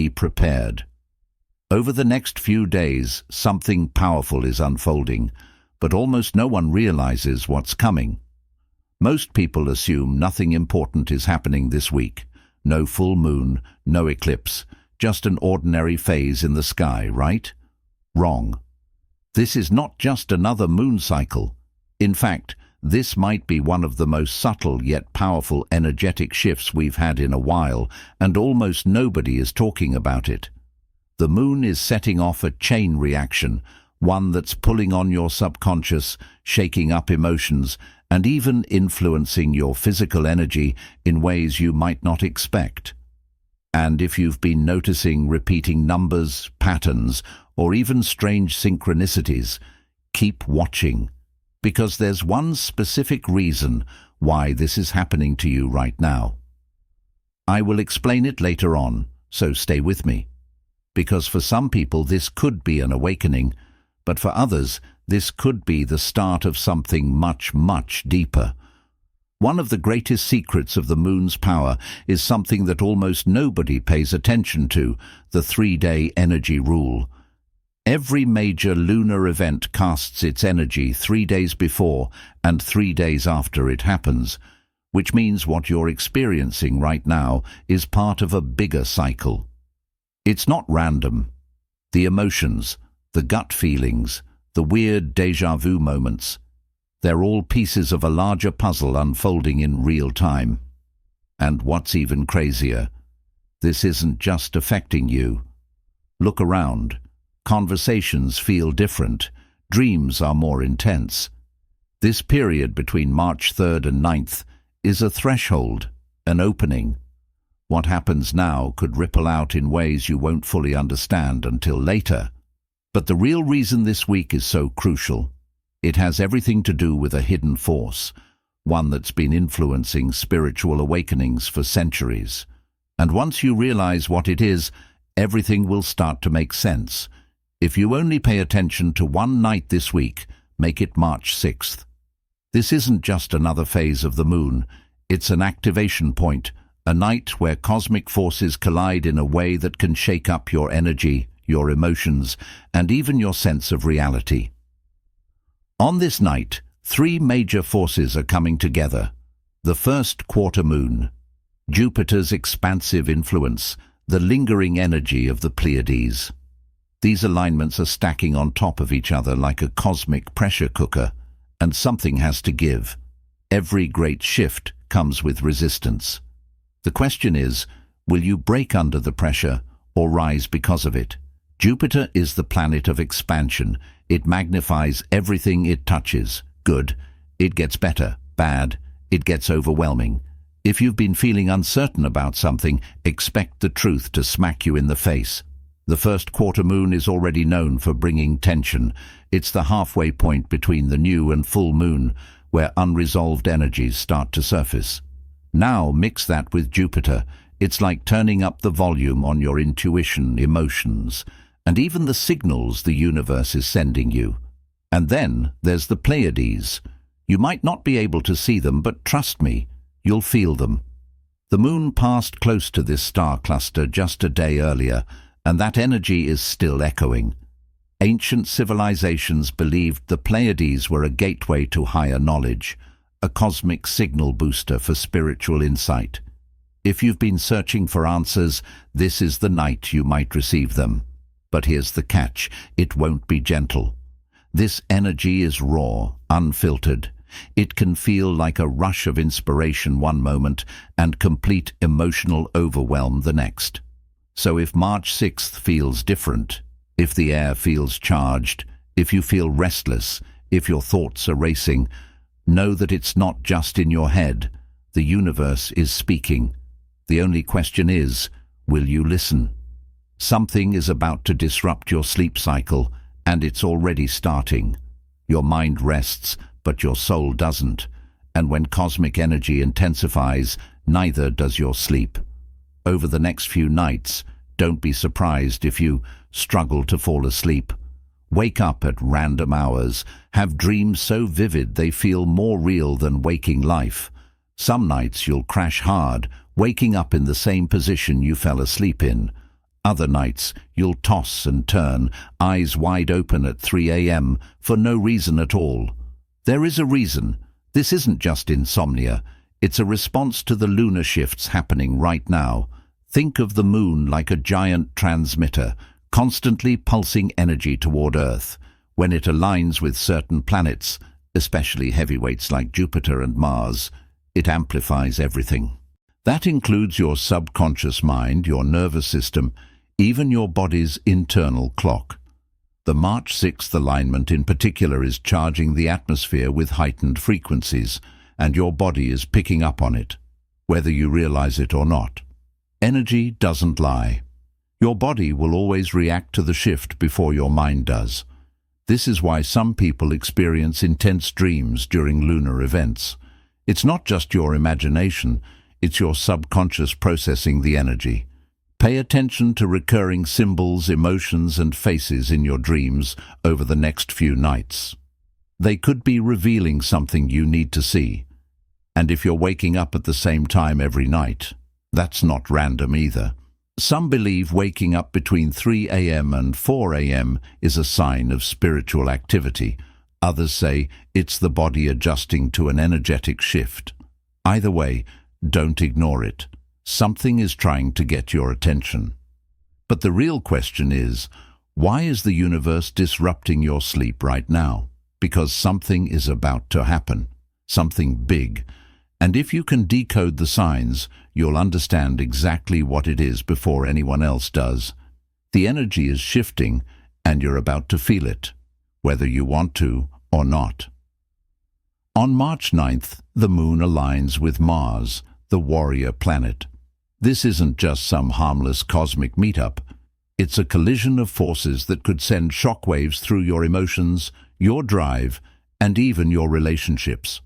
be prepared. Over the next few days, something powerful is unfolding, but almost no one realizes what's coming. Most people assume nothing important is happening this week. No full moon, no eclipse, just an ordinary phase in the sky, right? Wrong. This is not just another moon cycle. In fact, this might be one of the most subtle yet powerful energetic shifts we've had in a while, and almost nobody is talking about it. The moon is setting off a chain reaction, one that's pulling on your subconscious, shaking up emotions, and even influencing your physical energy in ways you might not expect. And if you've been noticing repeating numbers, patterns, or even strange synchronicities, keep watching, because there's one specific reason why this is happening to you right now. I will explain it later on, so stay with me. Because for some people this could be an awakening, but for others this could be the start of something much, much deeper. One of the greatest secrets of the moon's power is something that almost nobody pays attention to, the 3-day energy rule. Every major lunar event casts its energy 3 days before and 3 days after it happens, which means what you're experiencing right now is part of a bigger cycle. It's not random. The emotions, the gut feelings, the weird déjà vu moments, they're all pieces of a larger puzzle unfolding in real time. And what's even crazier, this isn't just affecting you. Look around. Conversations feel different. Dreams are more intense. This period between March 3rd and 9th is a threshold, an opening. What happens now could ripple out in ways you won't fully understand until later. But the real reason this week is so crucial, it has everything to do with a hidden force, one that's been influencing spiritual awakenings for centuries. And once you realize what it is, everything will start to make sense. If you only pay attention to one night this week, make it March 6th. This isn't just another phase of the moon, it's an activation point, a night where cosmic forces collide in a way that can shake up your energy, your emotions, and even your sense of reality. On this night, 3 major forces are coming together. The first quarter moon, Jupiter's expansive influence, the lingering energy of the Pleiades. These alignments are stacking on top of each other like a cosmic pressure cooker, and something has to give. Every great shift comes with resistance. The question is, will you break under the pressure or rise because of it? Jupiter is the planet of expansion. It magnifies everything it touches. Good, it gets better. Bad, it gets overwhelming. If you've been feeling uncertain about something, expect the truth to smack you in the face. The first quarter moon is already known for bringing tension. It's the halfway point between the new and full moon, where unresolved energies start to surface. Now mix that with Jupiter. It's like turning up the volume on your intuition, emotions, and even the signals the universe is sending you. And then there's the Pleiades. You might not be able to see them, but trust me, you'll feel them. The moon passed close to this star cluster just a day earlier, and that energy is still echoing. Ancient civilizations believed the Pleiades were a gateway to higher knowledge, a cosmic signal booster for spiritual insight. If you've been searching for answers, this is the night you might receive them. But here's the catch, it won't be gentle. This energy is raw, unfiltered. It can feel like a rush of inspiration one moment and complete emotional overwhelm the next. So if March 6th feels different, if the air feels charged, if you feel restless, if your thoughts are racing, know that it's not just in your head. The universe is speaking. The only question is, will you listen? Something is about to disrupt your sleep cycle, and it's already starting. Your mind rests, but your soul doesn't. And when cosmic energy intensifies, neither does your sleep. Over the next few nights, don't be surprised if you struggle to fall asleep. Wake up at random hours, have dreams so vivid they feel more real than waking life. Some nights you'll crash hard, waking up in the same position you fell asleep in. Other nights, you'll toss and turn, eyes wide open at 3 a.m. for no reason at all. There is a reason. This isn't just insomnia. It's a response to the lunar shifts happening right now. Think of the moon like a giant transmitter, constantly pulsing energy toward Earth. When it aligns with certain planets, especially heavyweights like Jupiter and Mars, it amplifies everything. That includes your subconscious mind, your nervous system, even your body's internal clock. The March 6th alignment in particular is charging the atmosphere with heightened frequencies, and your body is picking up on it, whether you realize it or not. Energy doesn't lie. Your body will always react to the shift before your mind does. This is why some people experience intense dreams during lunar events. It's not just your imagination, it's your subconscious processing the energy. Pay attention to recurring symbols, emotions, and faces in your dreams over the next few nights. They could be revealing something you need to see. And if you're waking up at the same time every night, that's not random either. Some believe waking up between 3 a.m. and 4 a.m. is a sign of spiritual activity. Others say it's the body adjusting to an energetic shift. Either way, don't ignore it. Something is trying to get your attention. But the real question is, why is the universe disrupting your sleep right now? Because something is about to happen. Something big. And if you can decode the signs, you'll understand exactly what it is before anyone else does. The energy is shifting, and you're about to feel it, whether you want to or not. On March 9th, the moon aligns with Mars, the warrior planet. This isn't just some harmless cosmic meetup. It's a collision of forces that could send shockwaves through your emotions, your drive, and even your relationships.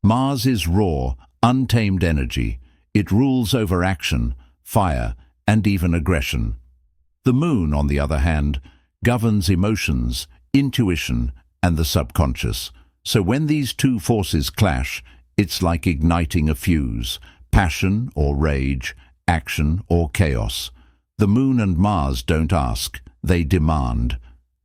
Mars is raw, untamed energy. It rules over action, fire, and even aggression. The moon, on the other hand, governs emotions, intuition, and the subconscious. So when these two forces clash, it's like igniting a fuse, passion or rage, action or chaos. The moon and Mars don't ask, they demand.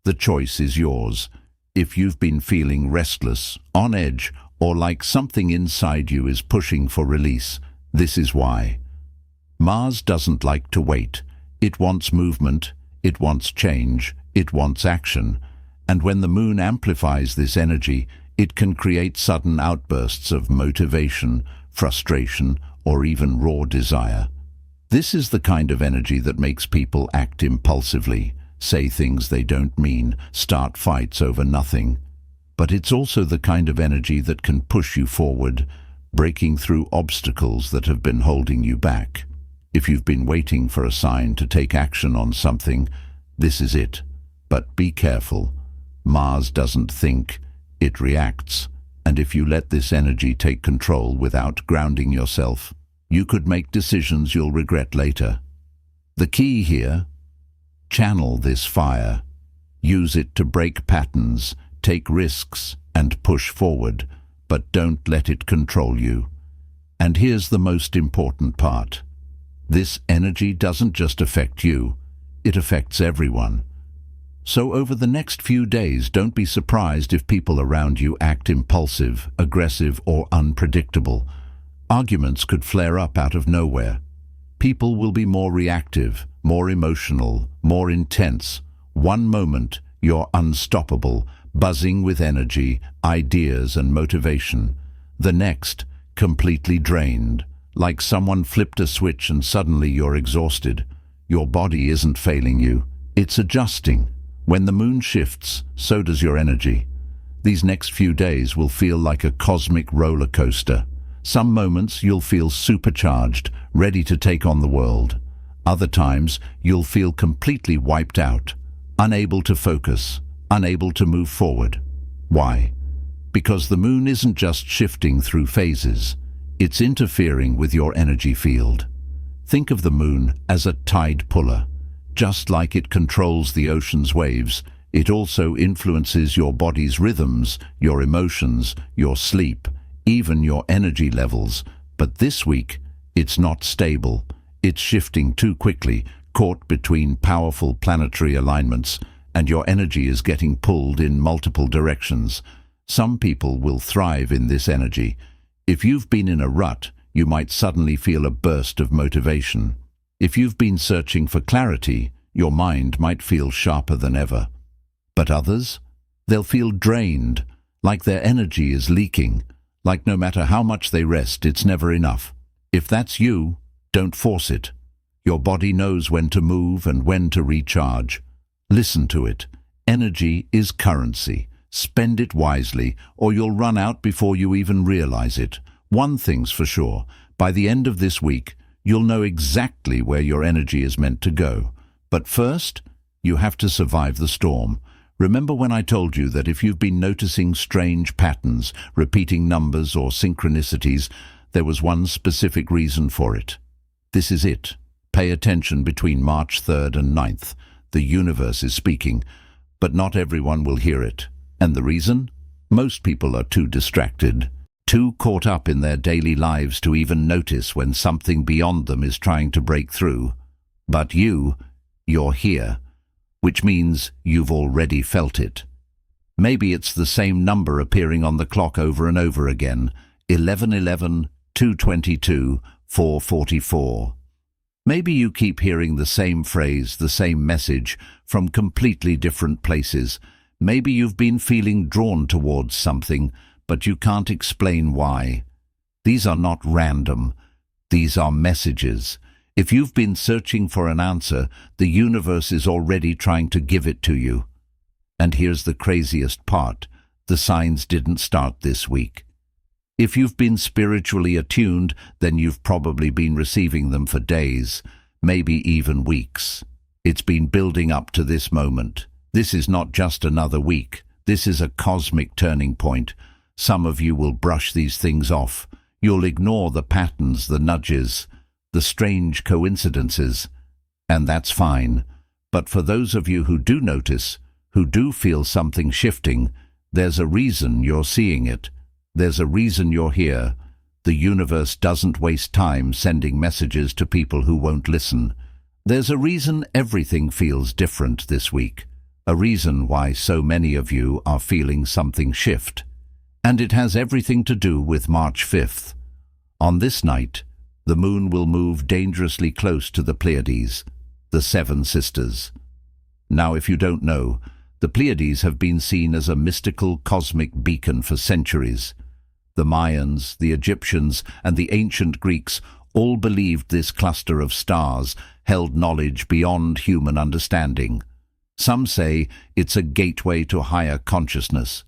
The choice is yours. If you've been feeling restless, on edge, or like something inside you is pushing for release, this is why. Mars doesn't like to wait. It wants movement, it wants change, it wants action. And when the moon amplifies this energy, it can create sudden outbursts of motivation, frustration, or even raw desire. This is the kind of energy that makes people act impulsively, say things they don't mean, start fights over nothing. But it's also the kind of energy that can push you forward, breaking through obstacles that have been holding you back. If you've been waiting for a sign to take action on something, this is it. But be careful. Mars doesn't think, it reacts. And if you let this energy take control without grounding yourself, you could make decisions you'll regret later. The key here: channel this fire. Use it to break patterns, take risks, and push forward, but don't let it control you. And here's the most important part. This energy doesn't just affect you, it affects everyone. So over the next few days, don't be surprised if people around you act impulsive, aggressive, or unpredictable. Arguments could flare up out of nowhere. People will be more reactive, more emotional, more intense. One moment, you're unstoppable, buzzing with energy, ideas, and motivation. The next, completely drained, like someone flipped a switch and suddenly you're exhausted. Your body isn't failing you, it's adjusting. When the moon shifts, so does your energy. These next few days will feel like a cosmic roller coaster. Some moments you'll feel supercharged, ready to take on the world. Other times you'll feel completely wiped out, unable to focus, unable to move forward. Why? Because the moon isn't just shifting through phases, it's interfering with your energy field. Think of the moon as a tide puller. Just like it controls the ocean's waves, it also influences your body's rhythms, your emotions, your sleep, even your energy levels. But this week, it's not stable. It's shifting too quickly, caught between powerful planetary alignments, and your energy is getting pulled in multiple directions. Some people will thrive in this energy. If you've been in a rut, you might suddenly feel a burst of motivation. If you've been searching for clarity, your mind might feel sharper than ever. But others? They'll feel drained, like their energy is leaking, like no matter how much they rest, it's never enough. If that's you, don't force it. Your body knows when to move and when to recharge. Listen to it. Energy is currency. Spend it wisely, or you'll run out before you even realize it. One thing's for sure, by the end of this week, you'll know exactly where your energy is meant to go. But first, you have to survive the storm. Remember when I told you that if you've been noticing strange patterns, repeating numbers or synchronicities, there was one specific reason for it. This is it. Pay attention between March 3rd and 9th. The universe is speaking, but not everyone will hear it. And the reason? Most people are too distracted, too caught up in their daily lives to even notice when something beyond them is trying to break through. But you're here, which means you've already felt it. Maybe it's the same number appearing on the clock over and over again, 1111, 222, 444. Maybe you keep hearing the same phrase, the same message, from completely different places. Maybe you've been feeling drawn towards something, but you can't explain why. These are not random. These are messages. If you've been searching for an answer, the universe is already trying to give it to you. And here's the craziest part. The signs didn't start this week. If you've been spiritually attuned, then you've probably been receiving them for days, maybe even weeks. It's been building up to this moment. This is not just another week. This is a cosmic turning point. Some of you will brush these things off. You'll ignore the patterns, the nudges, the strange coincidences. And that's fine. But for those of you who do notice, who do feel something shifting, there's a reason you're seeing it. There's a reason you're here. The universe doesn't waste time sending messages to people who won't listen. There's a reason everything feels different this week. A reason why so many of you are feeling something shift. And it has everything to do with March 5th. On this night, the moon will move dangerously close to the Pleiades, the seven sisters. Now, if you don't know, the Pleiades have been seen as a mystical cosmic beacon for centuries. The Mayans, the Egyptians, and the ancient Greeks all believed this cluster of stars held knowledge beyond human understanding. Some say it's a gateway to higher consciousness.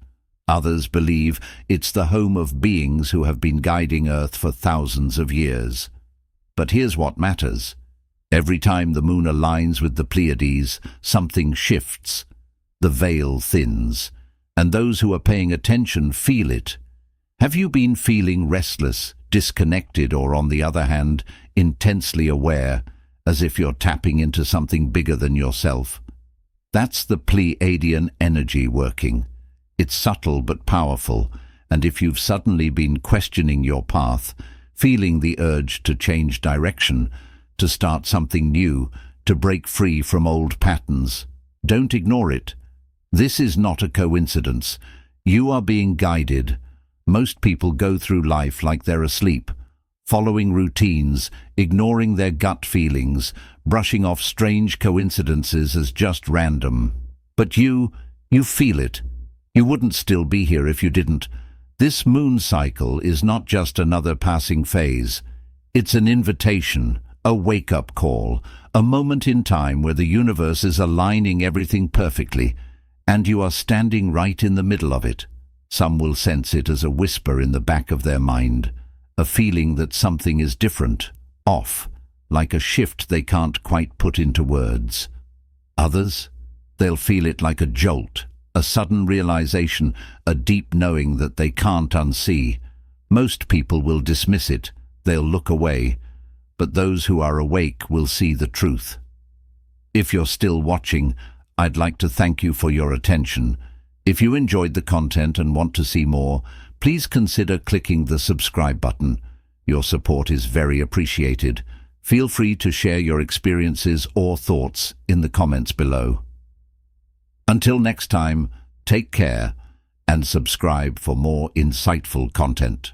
Others believe it's the home of beings who have been guiding Earth for thousands of years. But here's what matters. Every time the moon aligns with the Pleiades, something shifts. The veil thins, and those who are paying attention feel it. Have you been feeling restless, disconnected, or on the other hand, intensely aware, as if you're tapping into something bigger than yourself? That's the Pleiadian energy working. It's subtle but powerful, and if you've suddenly been questioning your path, feeling the urge to change direction, to start something new, to break free from old patterns, don't ignore it. This is not a coincidence. You are being guided. Most people go through life like they're asleep, following routines, ignoring their gut feelings, brushing off strange coincidences as just random. But you feel it. You wouldn't still be here if you didn't. This moon cycle is not just another passing phase. It's an invitation, a wake-up call, a moment in time where the universe is aligning everything perfectly, and you are standing right in the middle of it. Some will sense it as a whisper in the back of their mind, a feeling that something is different, off, like a shift they can't quite put into words. Others, they'll feel it like a jolt, a sudden realization, a deep knowing that they can't unsee. Most people will dismiss it, they'll look away, but those who are awake will see the truth. If you're still watching, I'd like to thank you for your attention. If you enjoyed the content and want to see more, please consider clicking the subscribe button. Your support is very appreciated. Feel free to share your experiences or thoughts in the comments below. Until next time, take care and subscribe for more insightful content.